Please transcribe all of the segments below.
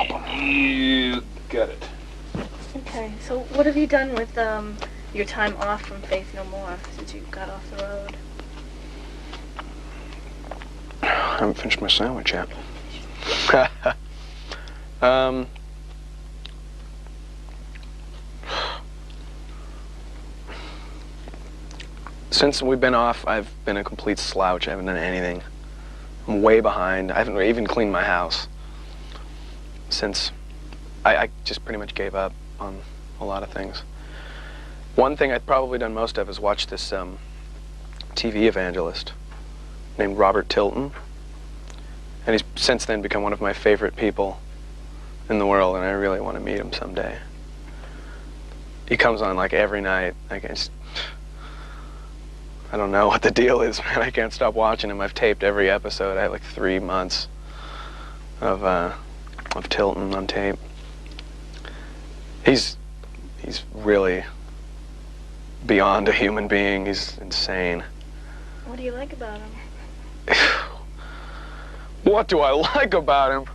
problem. You get it. Okay, so what have you done with your time off from Faith No More since you got off the road? I haven't finished my sandwich yet. Since we've been off, I've been a complete slouch. I haven't done anything. I'm way behind. I haven't even cleaned my house since I just pretty much gave up on a lot of things. One thing I've probably done most of is watch this TV evangelist named Robert Tilton. And he's since then become one of my favorite people in the world, and I really want to meet him someday. He comes on like every night. I don't know what the deal is, man. I can't stop watching him. I've taped every episode. I had like 3 months of Tilton on tape. He's really beyond a human being. He's insane. What do you like about him? What do I like about him?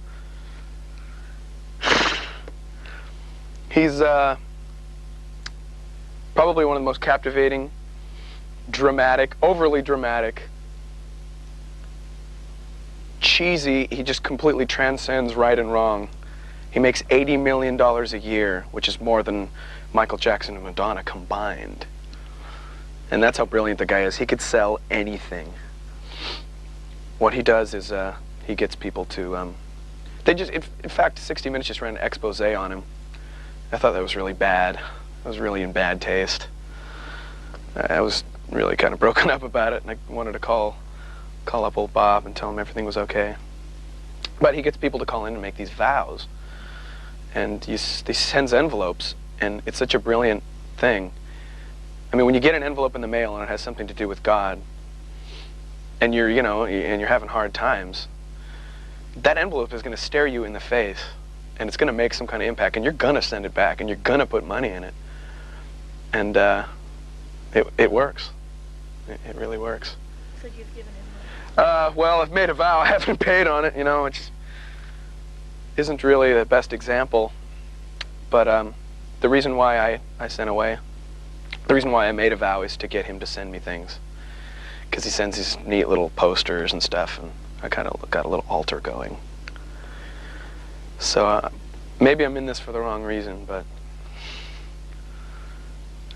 He's probably one of the most captivating, dramatic, overly dramatic, cheesy. He just completely transcends right and wrong. He makes $80 million a year, which is more than Michael Jackson and Madonna combined. And that's how brilliant the guy is. He could sell anything. What he does is he gets people to, in fact, 60 Minutes just ran an expose on him. I thought that was really bad. I was really in bad taste. I was really kind of broken up about it, and I wanted to call up old Bob and tell him everything was okay. But he gets people to call in and make these vows. And he sends envelopes, and it's such a brilliant thing. I mean, when you get an envelope in the mail and it has something to do with God, and you're having hard times, that envelope is going to stare you in the face, and it's going to make some kind of impact, and you're going to send it back, and you're going to put money in it. And it works. It really works. So you've given him well, I've made a vow. I haven't paid on it, which isn't really the best example. But the reason why I sent away, the reason why I made a vow is to get him to send me things. Because he sends these neat little posters and stuff, and I kind of got a little altar going. So maybe I'm in this for the wrong reason, but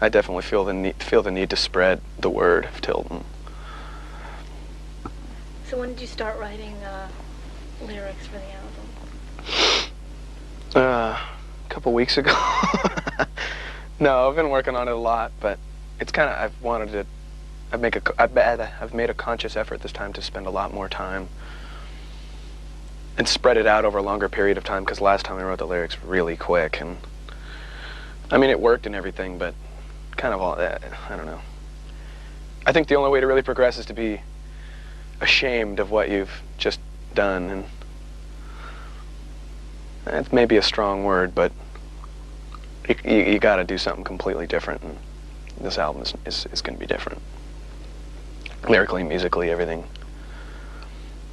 I definitely feel the need to spread the word of Tilton. So when did you start writing lyrics for the album? A couple weeks ago. No, I've been working on it a lot, but it's kind of, I've made a conscious effort this time to spend a lot more time and spread it out over a longer period of time, because last time I wrote the lyrics really quick, and I mean, it worked and everything, but kind of all that, I don't know. I think the only way to really progress is to be ashamed of what you've just done, and it's maybe a strong word, but you got to do something completely different, and this album is going to be different. Lyrically, musically, everything.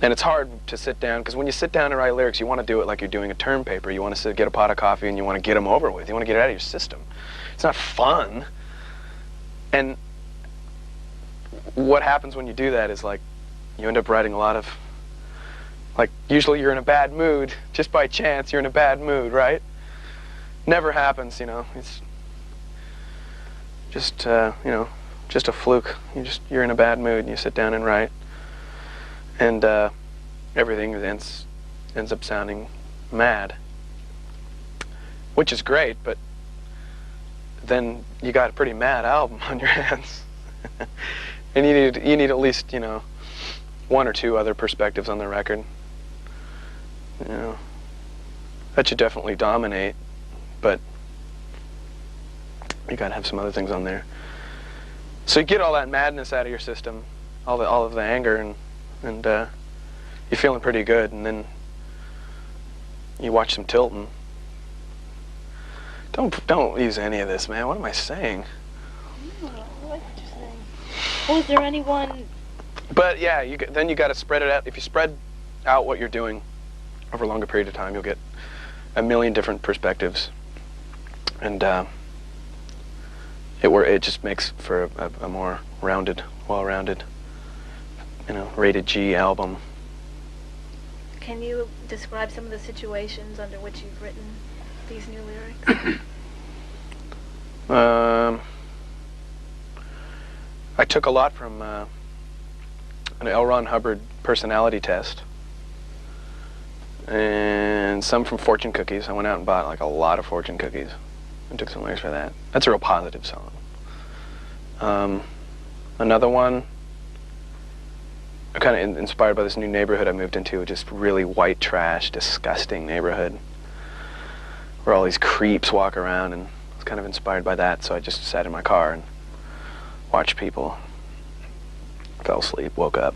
And it's hard to sit down, because when you sit down and write lyrics, you want to do it like you're doing a term paper. You want to get a pot of coffee and you want to get them over with. You want to get it out of your system. It's not fun. And what happens when you do that is, like, you end up writing a lot of, like, usually you're in a bad mood. Just by chance, you're in a bad mood, right? Never happens, It's just, just a fluke. You're in a bad mood and you sit down and write. And everything ends up sounding mad, which is great, but then you got a pretty mad album on your hands. And you need at least, 1 or 2 other perspectives on the record. That should definitely dominate, but you gotta have some other things on there. So you get all that madness out of your system, all of the anger, and you're feeling pretty good, and then you watch some Tilton. Don't use any of this, man. What am I saying? No, I like what you're saying. Oh, is there anyone? But yeah, then you got to spread it out. If you spread out what you're doing over a longer period of time, you'll get a million different perspectives, and it just makes for a more rounded, well-rounded, rated G album. Can you describe some of the situations under which you've written these new lyrics? I took a lot from an L. Ron Hubbard personality test, and some from fortune cookies. I went out and bought like a lot of fortune cookies and took some lyrics for that. That's a real positive song. Another one, I'm kind of inspired by this new neighborhood I moved into, just really white trash, disgusting neighborhood where all these creeps walk around, and I was kind of inspired by that, so I just sat in my car and watched people. Fell asleep, woke up,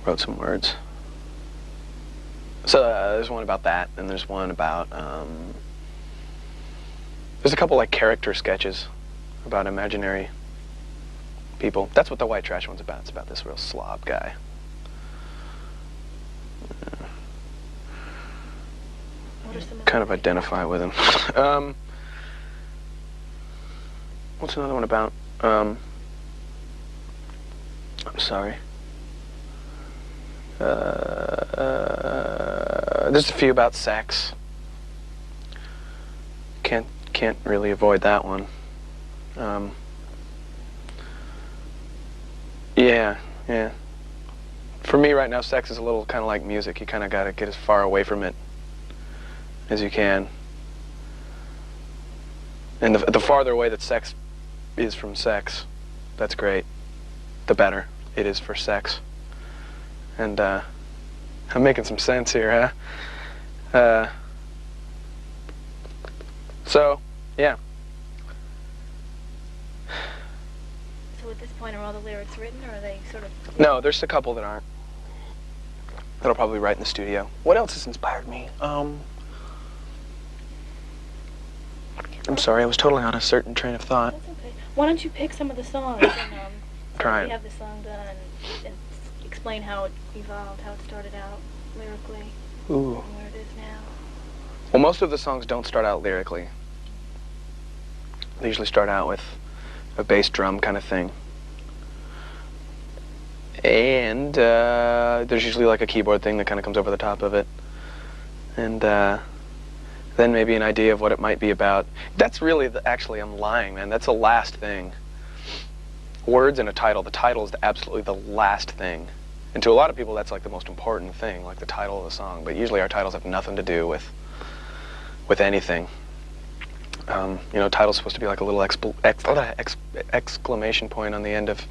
wrote some words. So there's one about that, and there's one about, there's a couple like character sketches about imaginary people. That's what the white trash one's about. It's about this real slob guy. What are some Kind of identify with him. What's another one about? I'm sorry. There's a few about sex. Can't really avoid that one. Yeah. For me right now, sex is a little kind of like music. You kind of got to get as far away from it as you can. And the farther away that sex is from sex, that's great. The better it is for sex. And I'm making some sense here, huh? So, yeah. So at this point, are all the lyrics written, or are they sort of... No, there's a couple that aren't. That'll probably write in the studio. What else has inspired me? I'm sorry, I was totally on a certain train of thought. That's okay. Why don't you pick some of the songs and Try it. we have the song done and explain how it evolved, how it started out lyrically, Ooh. and where it is now. Well, most of the songs don't start out lyrically. They usually start out with a bass drum kind of thing. And there's usually like a keyboard thing that kind of comes over the top of it. And then maybe an idea of what it might be about. That's really, actually, I'm lying, man. That's the last thing. Words and a title. The title is absolutely the last thing. And to a lot of people, that's like the most important thing, like the title of the song. But usually our titles have nothing to do with anything. Title's supposed to be like a little exclamation point on the end of,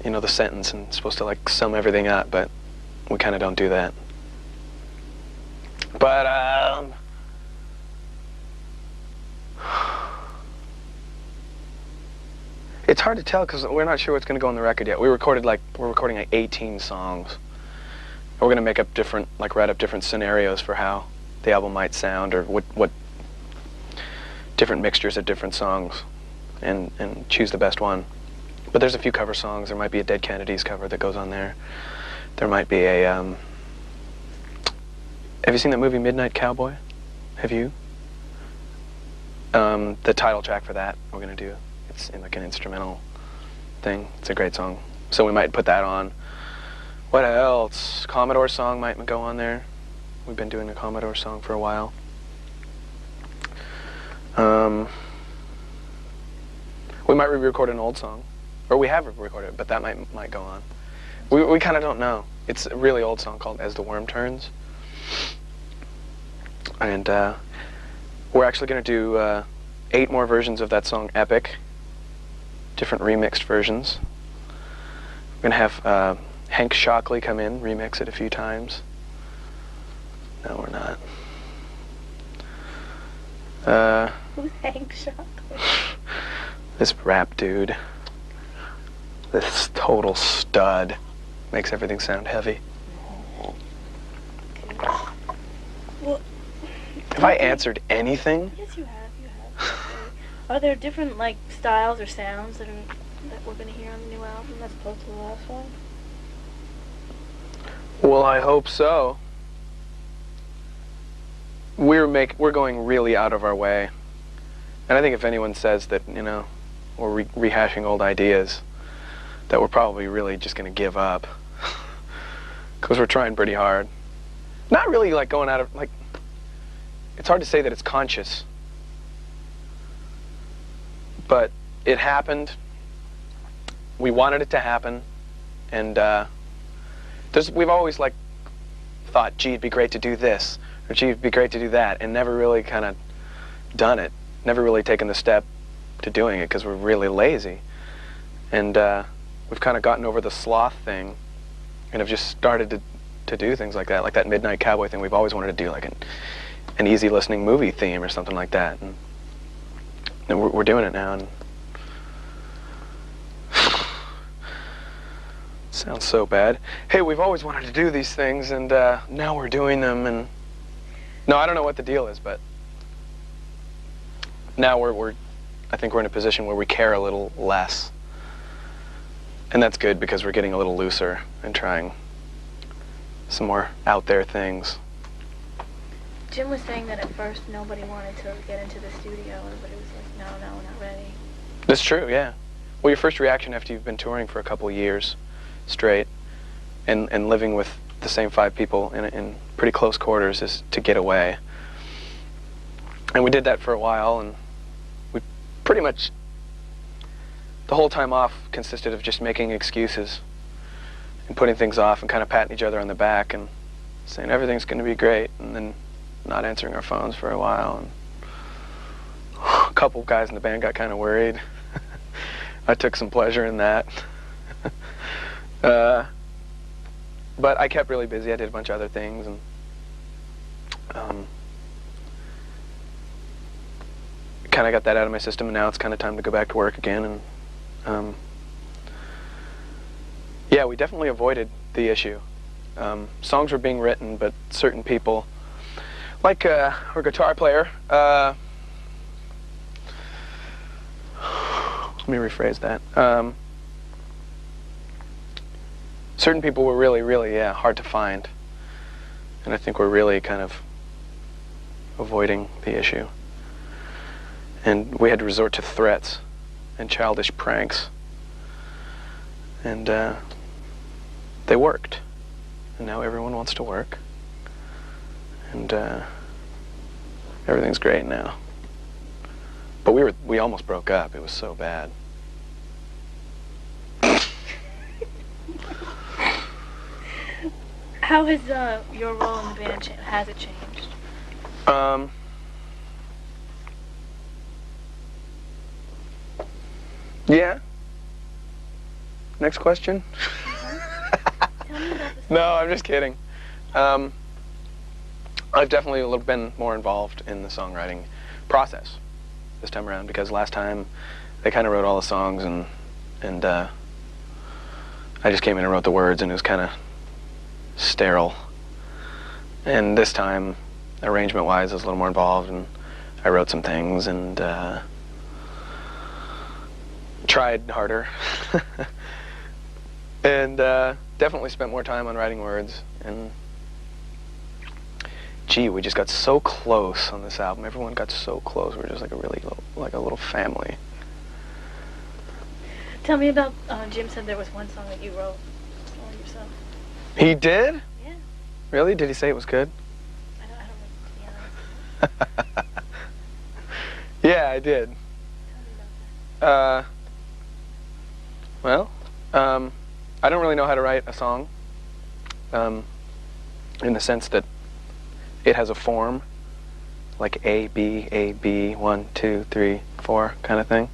the sentence, and it's supposed to like sum everything up, but we kind of don't do that. But, it's hard to tell because we're not sure what's going to go on the record yet. We're recording like 18 songs. And we're going to make up write up different scenarios for how the album might sound, or what different mixtures of different songs, and choose the best one. But there's a few cover songs. There might be a Dead Kennedys cover that goes on there. There might be a, have you seen that movie Midnight Cowboy? Have you? The title track for that we're going to do. It's in like an instrumental thing. It's a great song. So we might put that on. What else? Commodore song might go on there. We've been doing a Commodore song for a while. We might re-record an old song. Or we have recorded it, but that might go on. We kind of don't know. It's a really old song called As the Worm Turns. And we're actually going to do 8 more versions of that song, Epic. Different remixed versions. We're going to have Hank Shockley come in, remix it a few times. No, we're not. Who's Hank Shockley? This rap dude. This total stud. Makes everything sound heavy. Okay. Well, Have I answered anything? Yes, you have. Okay. Are there different styles or sounds that we're going to hear on the new album as opposed to the last one? Well, I hope so. we're going really out of our way. And I think if anyone says that, you know, we're rehashing old ideas, that we're probably really just going to give up. Because we're trying pretty hard. Not really like going out of, like, it's hard to say that it's conscious. But it happened. We wanted it to happen. And we've always, like, thought, gee, it'd be great to do this. Or gee, it'd be great to do that. And never really kind of done it. Never really taken the step to doing it because we're really lazy. And we've kind of gotten over the sloth thing and have just started to do things like that Midnight Cowboy thing. We've always wanted to do like an easy listening movie theme or something like that. And we're doing it now. And sounds so bad. Hey, we've always wanted to do these things, and now we're doing them. And no, I don't know what the deal is, but now I think we're in a position where we care a little less. And that's good because we're getting a little looser and trying some more out there things. Jim was saying that at first nobody wanted to get into the studio. Everybody was like, no, we're not ready. That's true, yeah. Well, your first reaction after you've been touring for a couple of years straight and living with the same 5 people in pretty close quarters is to get away. And we did that for a while, and we pretty much, the whole time off consisted of just making excuses and putting things off and kind of patting each other on the back and saying everything's going to be great, and then not answering our phones for a while. And a couple of guys in the band got kind of worried. I took some pleasure in that. But I kept really busy. I did a bunch of other things, and kind of got that out of my system, and now it's kind of time to go back to work again. And yeah, we definitely avoided the issue. Songs were being written, but certain people, like our guitar player, let me rephrase that. Certain people were really, hard to find. And I think we're really kind of avoiding the issue. And we had to resort to threats and childish pranks. And they worked. And now everyone wants to work. And everything's great now. But we almost broke up. It was so bad. How has your role in the band has it changed? Yeah. Next question. Tell me about this. No, I'm just kidding. I've definitely been more involved in the songwriting process this time around, because last time they kind of wrote all the songs and I just came in and wrote the words, and it was kind of sterile. And this time, arrangement-wise, I was a little more involved, and I wrote some things and tried harder. And definitely spent more time on writing words. And gee, we just got so close on this album. Everyone got so close. We're just like a little family. Tell me about, Jim said there was one song that you wrote all yourself. He did? Yeah. Really? Did he say it was good? I don't know, to be honest. Yeah, I did. Tell me about that. Well, I don't really know how to write a song, in the sense that it has a form, like A, B, 1, 2, 3, 4 kind of thing.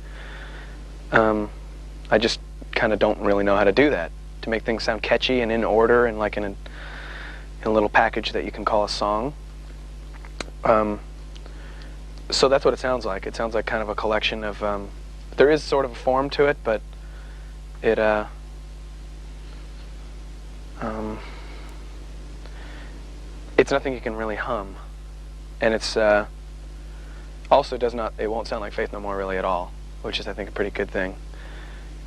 I just kind of don't really know how to do that, to make things sound catchy and in order and like in a little package that you can call a song. So that's what it sounds like. It sounds like kind of a collection of, there is sort of a form to it, but it, it's nothing you can really hum. And it's, also it won't sound like Faith No More really at all, which is, I think, a pretty good thing.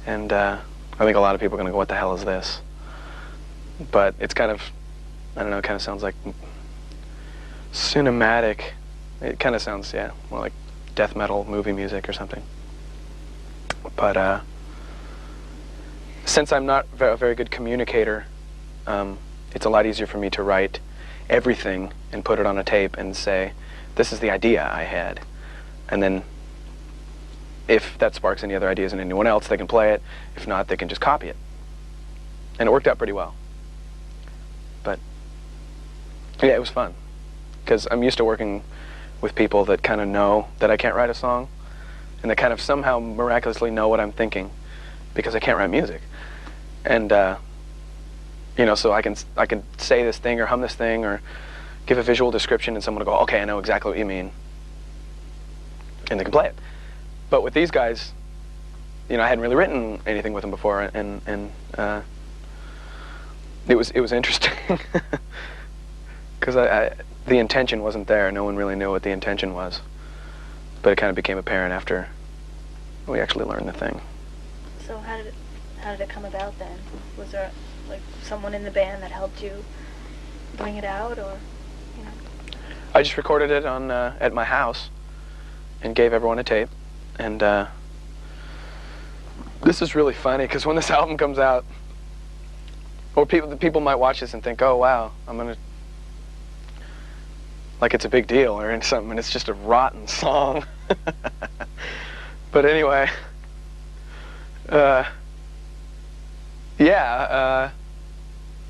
And I think a lot of people are going to go, what the hell is this? But it's kind of, I don't know, it kind of sounds like Cinematic. It kind of sounds, yeah, more like death metal movie music or something. But since I'm not a very good communicator, it's a lot easier for me to write everything and put it on a tape and say, this is the idea I had. And then if that sparks any other ideas in anyone else, they can play it. If not, they can just copy it. And it worked out pretty well. But yeah, it was fun. Because I'm used to working with people that kind of know that I can't write a song, and they kind of somehow miraculously know what I'm thinking, because I can't write music. And you know, so I can say this thing or hum this thing or give a visual description, and someone will go, okay, I know exactly what you mean, and they can play it. But with these guys, you know, I hadn't really written anything with them before, and it was interesting because the intention wasn't there. No one really knew what the intention was, but it kind of became apparent after we actually learned the thing. So how did it come about then? Was there like someone in the band that helped you bring it out, or you know? I just recorded it on at my house and gave everyone a tape. And this is really funny because when this album comes out, or people might watch this and think, oh wow, I'm gonna, like it's a big deal or something, and it's just a rotten song. But anyway, yeah,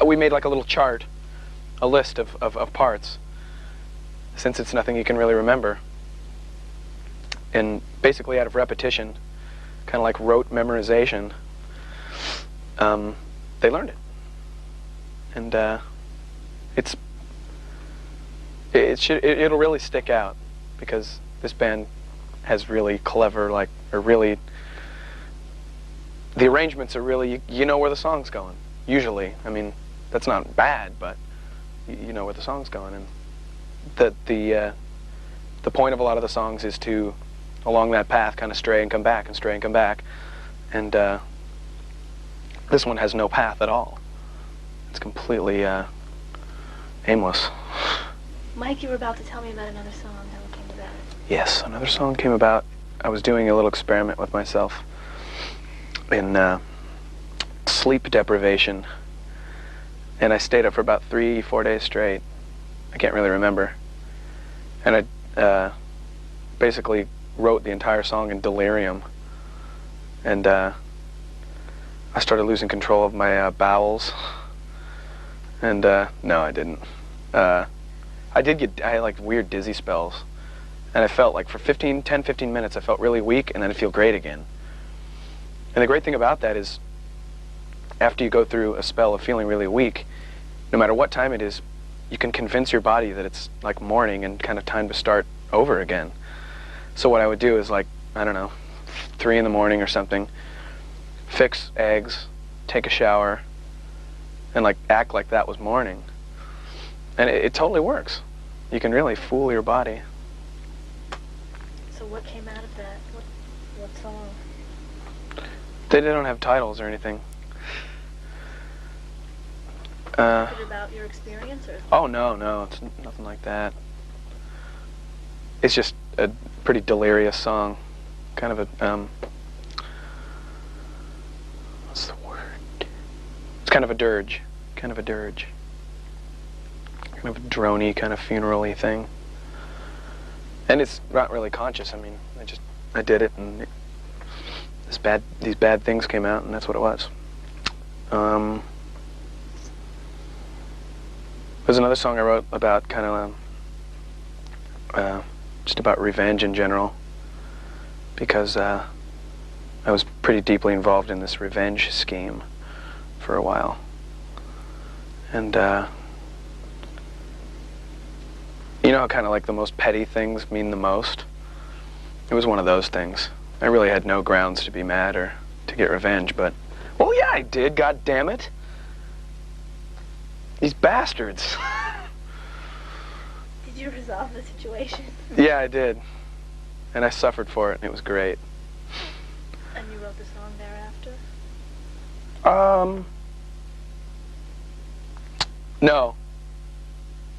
we made like a little chart, a list of parts, since it's nothing you can really remember. And basically out of repetition, kind of like rote memorization, they learned it. And it'll really stick out, because this band has really clever, the arrangements are really, you know where the song's going, usually. I mean, that's not bad, but you know where the song's going. And the point of a lot of the songs is to, along that path, kind of stray and come back and stray and come back. And this one has no path at all. It's completely aimless. Mike, you were about to tell me about another song. How it came about? Yes, another song came about. I was doing a little experiment with myself in sleep deprivation. And I stayed up for about 3-4 days straight. I can't really remember. And I basically wrote the entire song in delirium, and I started losing control of my bowels, and no, I didn't. I had like weird dizzy spells, and I felt like for 10-15 minutes I felt really weak, and then I'd feel great again. And the great thing about that is, after you go through a spell of feeling really weak, no matter what time it is, you can convince your body that it's like morning and kind of time to start over again. So what I would do is, like, I don't know, 3 in the morning or something, fix eggs, take a shower, and like act like that was morning. And it totally works. You can really fool your body. So what came out of that? What song? They don't have titles or anything. Is it about your experience, or? Oh no, it's nothing like that. It's just a pretty delirious song, kind of a what's the word? It's kind of a dirge, kind of a droney, kind of funeral-y thing. And it's not really conscious. I mean, I did it, and these bad things came out, and that's what it was. There's another song I wrote about kind of just about revenge in general, because I was pretty deeply involved in this revenge scheme for a while. And you know how kind of like the most petty things mean the most? It was one of those things. I really had no grounds to be mad or to get revenge, but, well, yeah, I did, god damn it. These bastards. Did you resolve the situation? Yeah, I did. And I suffered for it, and it was great. And you wrote the song thereafter? No.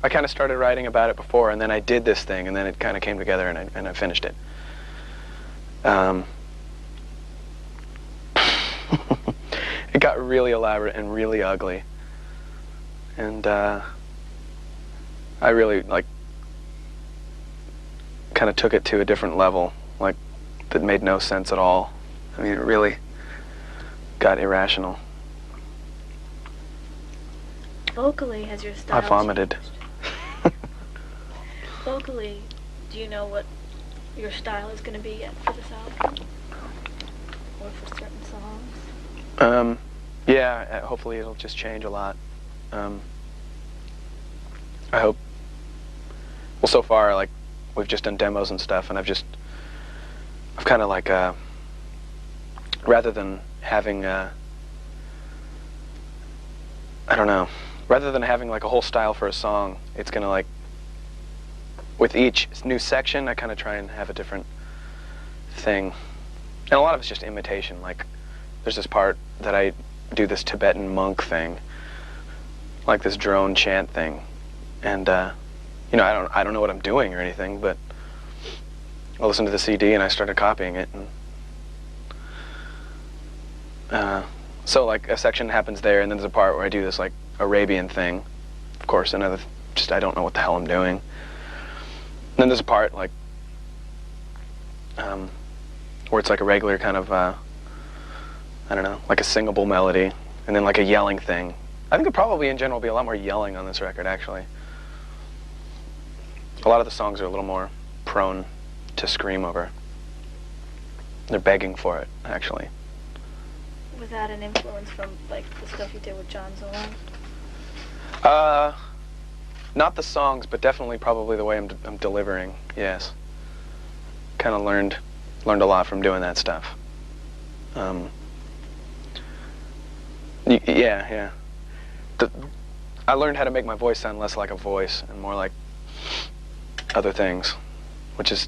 I kind of started writing about it before, and then I did this thing, and then it kind of came together, and I finished it. It got really elaborate and really ugly, and I really kind of took it to a different level, that made no sense at all. I mean, it really got irrational. Vocally, has your style I vomited. changed? Vocally, do you know what your style is going to be yet for this album? Or for certain songs? Yeah, hopefully it'll just change a lot. I hope. Well, so far, we've just done demos and stuff, and I've kind of rather than having, I don't know, rather than having a whole style for a song, it's gonna with each new section, I kind of try and have a different thing. And a lot of it's just imitation. There's this part that I do this Tibetan monk thing, this drone chant thing, and I don't know what I'm doing or anything, but I listened to the CD and I started copying it, and so a section happens there, and then there's a part where I do this Arabian thing, of course, and I don't know what the hell I'm doing. And then there's a part where it's a regular kind of I don't know, a singable melody, and then a yelling thing. I think there probably in general will be a lot more yelling on this record, actually. A lot of the songs are a little more prone to scream over. They're begging for it, actually. Was that an influence from the stuff you did with John Zorn? Not the songs, but definitely probably the way I'm delivering. Yes. Kind of learned a lot from doing that stuff. Yeah. I learned how to make my voice sound less like a voice and more like other things, which is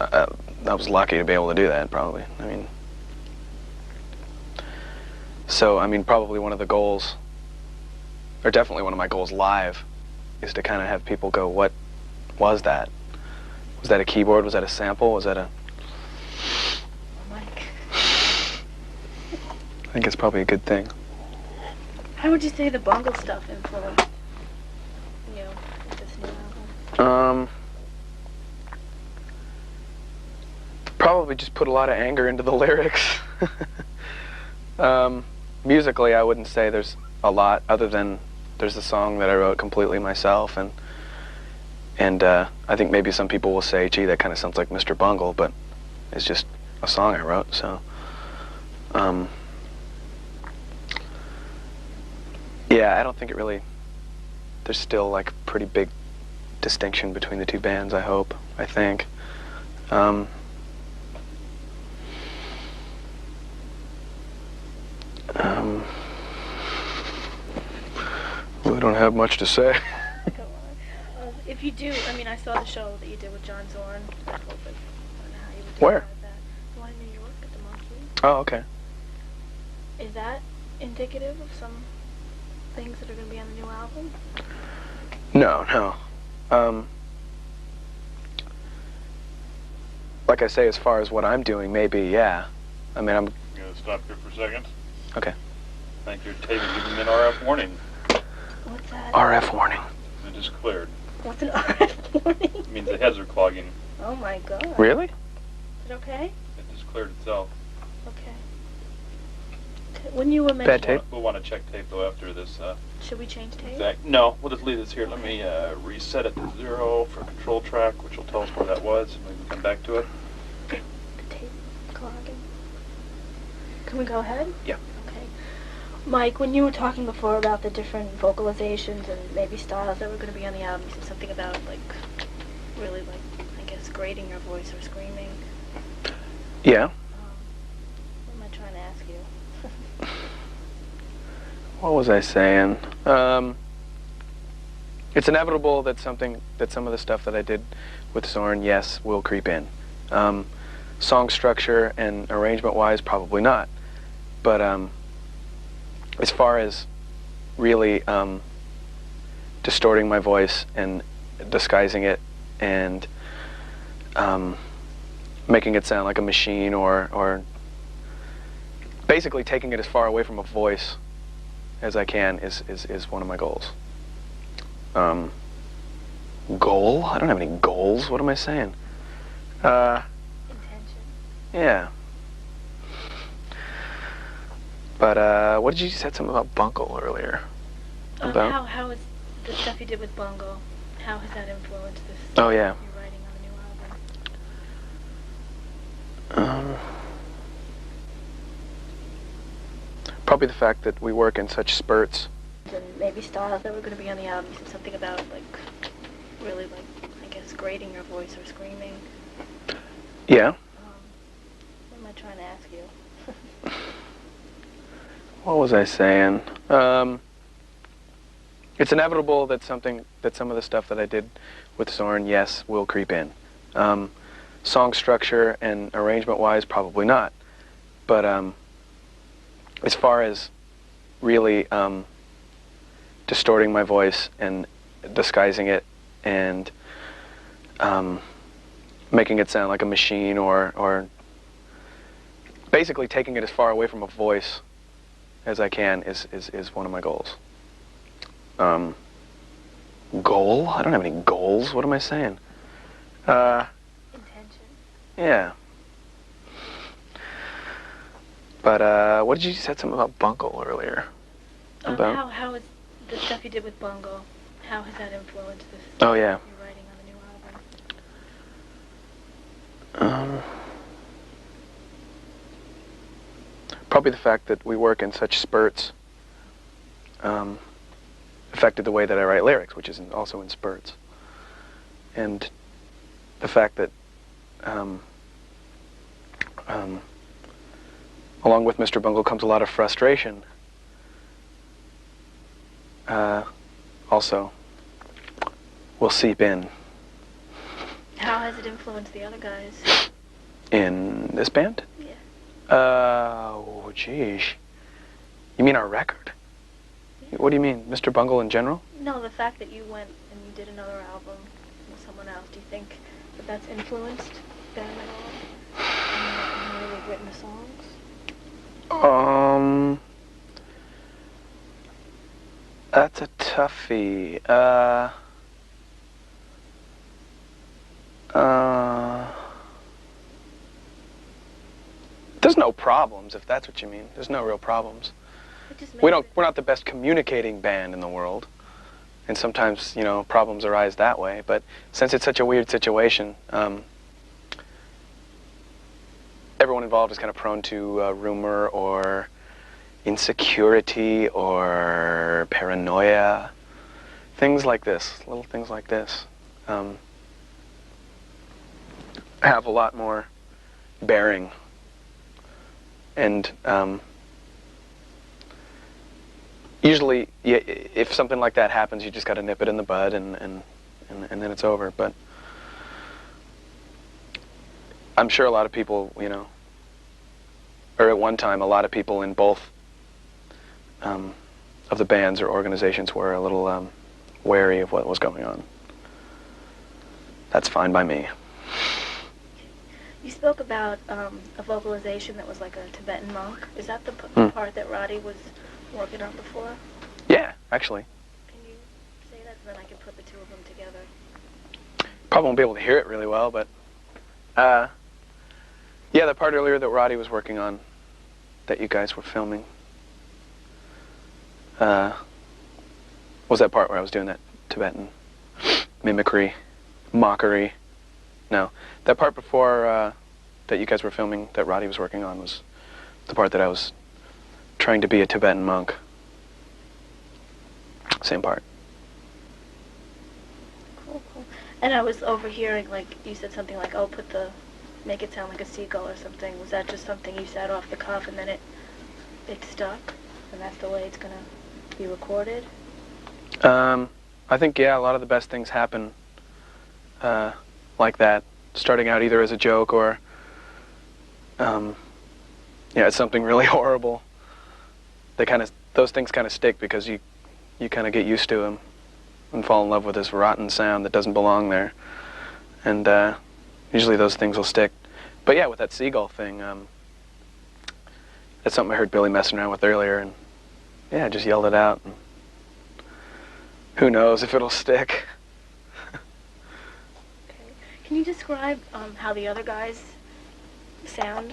I was lucky to be able to do that, probably. Probably one of the goals, or definitely one of my goals live, is to kind of have people go, what was that? Was that a keyboard? Was that a sample? Was that a... Mike. I think it's probably a good thing. How would you say the bungle stuff influenced you with this new album? Probably just put a lot of anger into the lyrics. Musically, I wouldn't say there's a lot, other than there's the song that I wrote completely myself, and I think maybe some people will say, gee, that kind of sounds like Mr. Bungle, but it's just a song I wrote, so. Yeah, I don't think it really, there's still a pretty big distinction between the two bands, I think. Really don't have much to say. If you do, I saw the show that you did with John Zorn. I don't know how you would Where? describe that. The one in New York at the Monkey. Oh, okay. Is that indicative of some things that are going to be on the new album? No. Like I say, as far as what I'm doing, maybe, yeah. I'm... You gonna stop here for a second? Okay. Thank you. Tape is giving me an RF warning. What's that? RF warning. It just cleared. What's an RF warning? It means the heads are clogging. Oh my god. Really? Is it okay? It just cleared itself. Okay. When you were Bad mentioning... tape? We'll want to check tape though after this. Should we change tape? No, we'll just leave this here. Let me reset it to 0 for control track, which will tell us where that was, and we can come back to it. The tape clogging. Can we go ahead? Yeah. Okay. Mike, when you were talking before about the different vocalizations and maybe styles that were going to be on the album, you said something about really I guess grating your voice or screaming. Yeah. What am I trying to ask you? What was I saying? It's inevitable that some of the stuff that I did with Zorn, yes, will creep in. Song structure and arrangement-wise, probably not. But as far as really distorting my voice and disguising it and making it sound like a machine, or basically taking it as far away from a voice as I can is one of my goals. Goal? I don't have any goals. What am I saying? Intention. Yeah. But what did you said something about Bungle earlier? About? How is the stuff you did with Bungle? How has that influenced this? Oh yeah. You're writing on the new album. Probably the fact that we work in such spurts. And maybe styles that were going to be on the album. You said something about like really like I guess grating your voice or screaming. Yeah. What am I trying to ask you? What was I saying? It's inevitable that some of the stuff that I did with Zorn, yes, will creep in. Song structure and arrangement-wise, probably not. But as far as really distorting my voice and disguising it and making it sound like a machine, or basically taking it as far away from a voice as I can is one of my goals. Goal? I don't have any goals. What am I saying? Intention. Yeah. But what did you said something about Bungle earlier? About? How is the stuff you did with Bungle? How has that influenced this? Oh yeah. You're writing on the new album. Probably the fact that we work in such spurts affected the way that I write lyrics, which is also in spurts. And the fact that along with Mr. Bungle comes a lot of frustration also will seep in. How has it influenced the other guys? In this band? Yeah. Oh, geez. You mean our record? Yeah. What do you mean, Mr. Bungle in general? No, the fact that you went and you did another album with someone else, do you think that that's influenced them at all? And the way they've written the songs? That's a toughie. There's no problems, if that's what you mean. There's no real problems. We're not the best communicating band in the world. And sometimes, you know, problems arise that way. But since it's such a weird situation, everyone involved is kind of prone to rumor or insecurity or paranoia. Things like this, little things like this, have a lot more bearing. And usually, if something like that happens, you just got to nip it in the bud, and then it's over. But I'm sure a lot of people, you know, or at one time, a lot of people in both of the bands or organizations were a little wary of what was going on. That's fine by me. You spoke about a vocalization that was like a Tibetan monk. Is that the part that Roddy was working on before? Yeah, actually. Can you say that so then I can put the two of them together? Probably won't be able to hear it really well, but yeah, the part earlier that Roddy was working on, that you guys were filming, was that part where I was doing that Tibetan mimicry, mockery. No, that part before that you guys were filming that Roddy was working on was the part that I was trying to be a Tibetan monk. Same part. Cool, cool. And I was overhearing, like, you said something like, oh, make it sound like a seagull or something. Was that just something you said off the cuff and then it stuck? And that's the way it's going to be recorded? I think, yeah, a lot of the best things happen like that, starting out either as a joke or, yeah, it's something really horrible. Those things kind of stick because you kind of get used to them. and fall in love with this rotten sound that doesn't belong there. And usually those things will stick. But yeah, with that seagull thing, that's something I heard Billy messing around with earlier, and yeah, I just yelled it out. And who knows if it'll stick. Okay. Can you describe how the other guys sound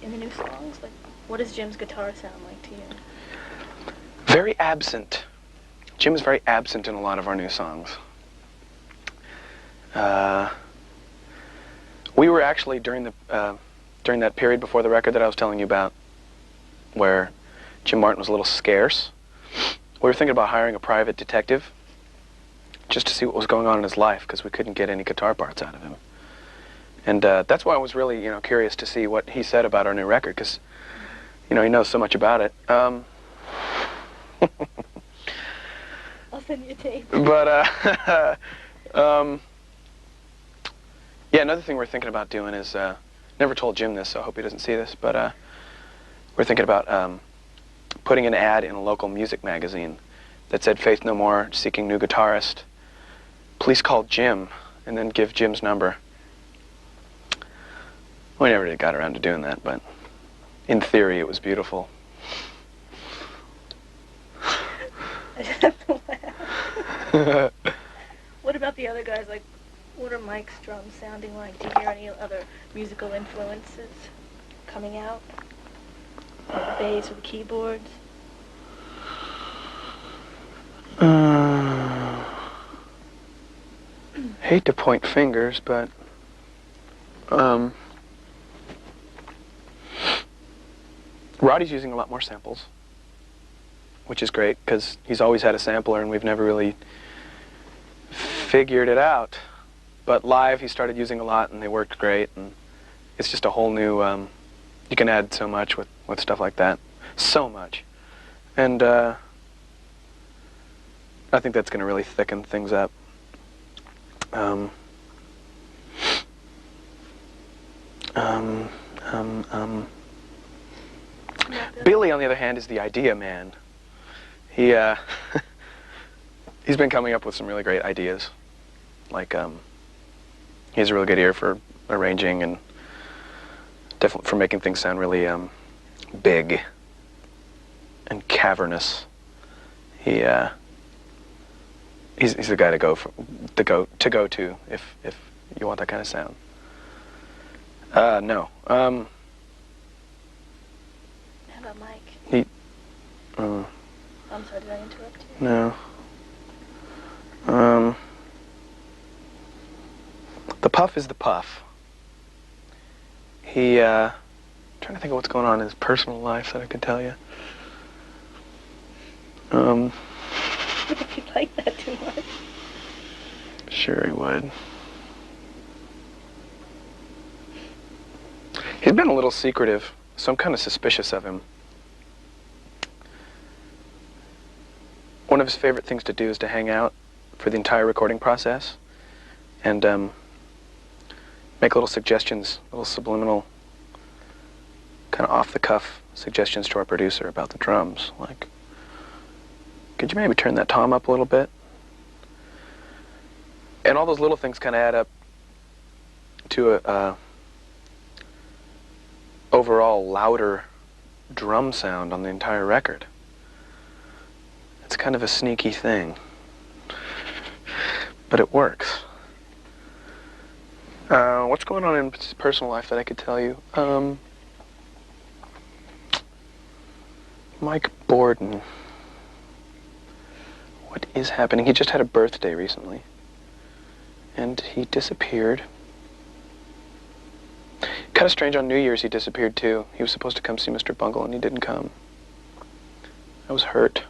in the new songs? Like, what does Jim's guitar sound like to you? Very absent. Jim is very absent in a lot of our new songs. We were actually during that period before the record that I was telling you about, where Jim Martin was a little scarce. We were thinking about hiring a private detective just to see what was going on in his life, because we couldn't get any guitar parts out of him. And that's why I was really, curious to see what he said about our new record, because, he knows so much about it. I'll send you a tape. But, yeah, another thing we're thinking about doing is, never told Jim this, so I hope he doesn't see this, but we're thinking about putting an ad in a local music magazine that said, "Faith No More, seeking new guitarist. Please call Jim," and then give Jim's number. We never really got around to doing that, but in theory it was beautiful. I just have to laugh. What about the other guys? Like, what are Mike's drums sounding like? Do you hear any other musical influences coming out? Or the bass or the keyboards? Hate to point fingers, but Roddy's using a lot more samples, which is great, because he's always had a sampler and we've never really figured it out. But live he started using a lot and they worked great, and it's just a whole new, you can add so much with stuff like that. So much. And I think that's going to really thicken things up. Billy, on the other hand, is the idea man. He he's been coming up with some really great ideas. Like, he has a really good ear for arranging and definitely for making things sound really big and cavernous. He's the guy to go to if you want that kind of sound. No. How about Mike? I'm sorry, did I interrupt you? No. The Puff is the Puff. He, trying to think of what's going on in his personal life that I could tell you. If you like that too much. Sure he would. He's been a little secretive, so I'm kind of suspicious of him. One of his favorite things to do is to hang out for the entire recording process and make little suggestions, little subliminal, kind of off-the-cuff suggestions to our producer about the drums. Like, could you maybe turn that tom up a little bit? And all those little things kind of add up to a overall louder drum sound on the entire record. It's kind of a sneaky thing, but it works. What's going on in his personal life that I could tell you? Mike Borden. What is happening? He just had a birthday recently, and he disappeared. Kind of strange, on New Year's he disappeared too. He was supposed to come see Mr. Bungle and he didn't come. I was hurt.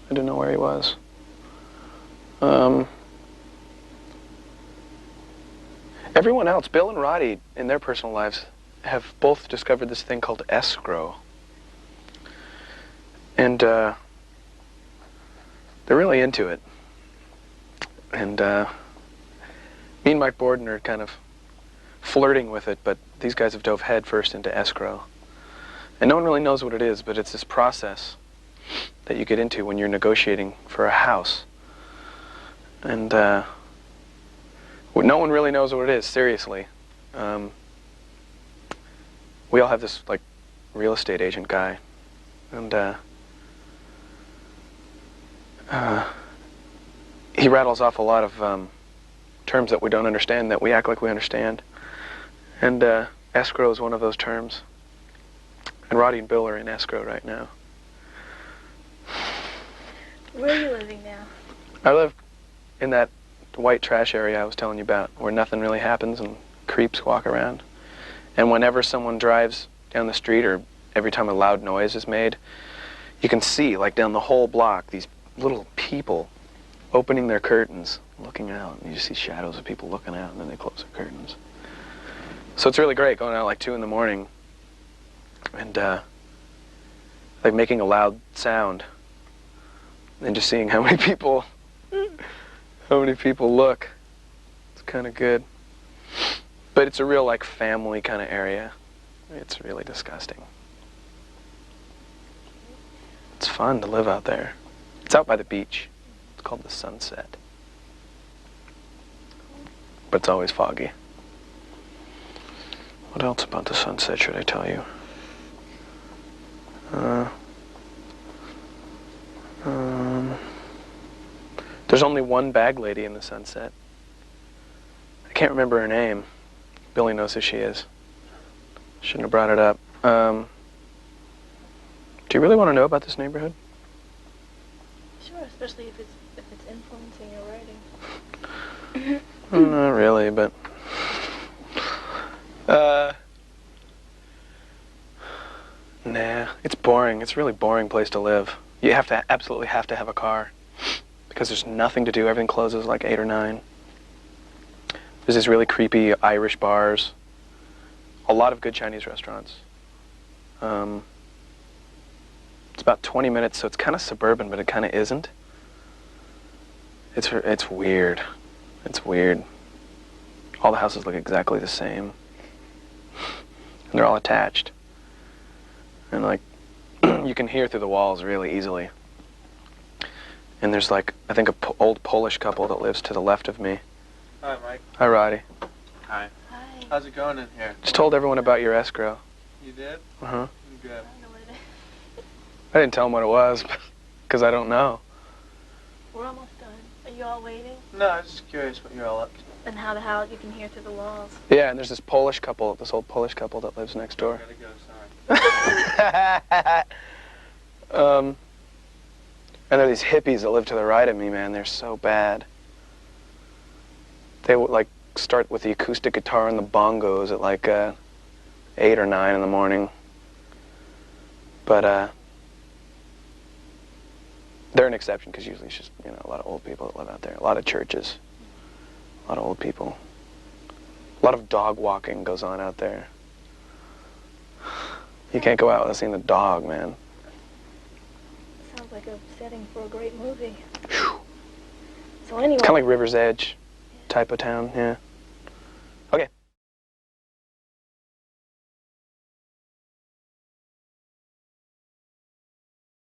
I didn't know where he was. Everyone else, Bill and Roddy, in their personal lives, have both discovered this thing called Escrow. And they're really into it. And me and Mike Borden are kind of flirting with it, but these guys have dove head first into Escrow. And no one really knows what it is, but it's this process that you get into when you're negotiating for a house. And no one really knows what it is, seriously. We all have this, like, real estate agent guy. And he rattles off a lot of terms that we don't understand, that we act like we understand. And escrow is one of those terms. And Roddy and Bill are in escrow right now. Where are you living now? I live in that white trash area I was telling you about, where nothing really happens and creeps walk around. And whenever someone drives down the street, or every time a loud noise is made, you can see, like down the whole block, these little people opening their curtains, looking out, and you just see shadows of people looking out, and then they close their curtains. So it's really great going out like 2 in the morning and like making a loud sound and just seeing how many people look. It's kind of good. But it's a real like family kind of area. It's really disgusting. It's fun to live out there. It's out by the beach. It's called the Sunset. But it's always foggy. What else about the Sunset should I tell you? There's only one bag lady in the Sunset. I can't remember her name. Billy knows who she is. Shouldn't have brought it up. Do you really want to know about this neighborhood? Sure, especially if it's influencing your writing. Not really, but nah, it's boring. It's a really boring place to live. You absolutely have to have a car because there's nothing to do. Everything closes like 8 or 9. There's these really creepy Irish bars. A lot of good Chinese restaurants. It's about 20 minutes, so it's kind of suburban, but it kind of isn't. It's weird. It's weird. All the houses look exactly the same. And they're all attached. And like, you can hear through the walls really easily. And there's like, I think old Polish couple that lives to the left of me. Hi, Mike. Hi, Roddy. Hi. Hi. How's it going in here? Just told everyone about your escrow. You did? Uh-huh. Good. I don't know what it is. I didn't tell them what it was, because I don't know. We're almost done. Are you all waiting? No, I was just curious what you're all up to. And how the hell you can hear through the walls. Yeah, and there's this Polish couple, this old Polish couple that lives next door. I gotta go, sorry. And there are these hippies that live to the right of me, man. They're so bad. They would like start with the acoustic guitar and the bongos at like 8 or 9 in the morning. But they're an exception because usually it's just, you know, a lot of old people that live out there. A lot of churches. A lot of old people. A lot of dog walking goes on out there. You can't go out without seeing the dog, man. Sounds like a setting for a great movie. So anyway. Kind of like River's Edge type of town, yeah.